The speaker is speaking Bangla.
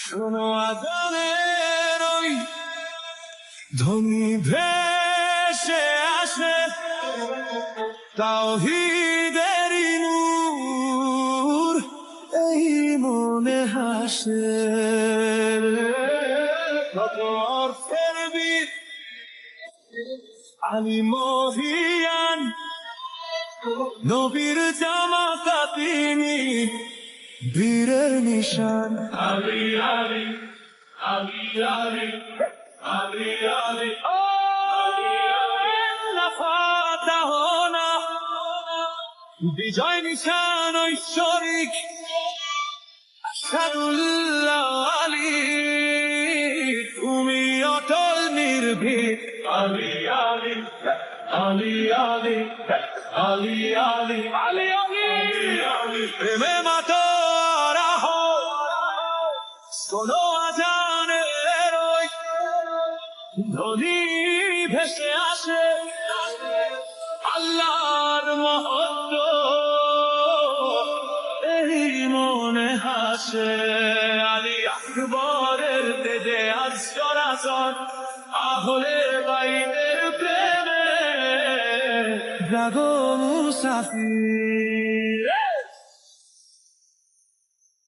শোনো আজানের ওই ধ্বনি ভেসে আসে তাওহীদেরই নূর এই মনে হাসে কত অর্থের বীর আলী মহিয়ান নবীর জামাতা তিনি বীরের নিশান আলী আলী আলী আলী আলী আলী বিজয় নিশান ঐশ্বরিক আশহাদুল্লাহ আলী তুমি অটল নির্ভীক আলী আলী আলী আলী আলী আলী আলী আলী প্রেমে মাতোয়ারা হো শোনো আজানের ওই ধ্বনি ভেসে আসে আল্লাহর মহত্ব এই মনে হাসে আলী আকবরের তেজে আজ চরাচর আহলে বাইতের প্রেমে জাগো মুসাফির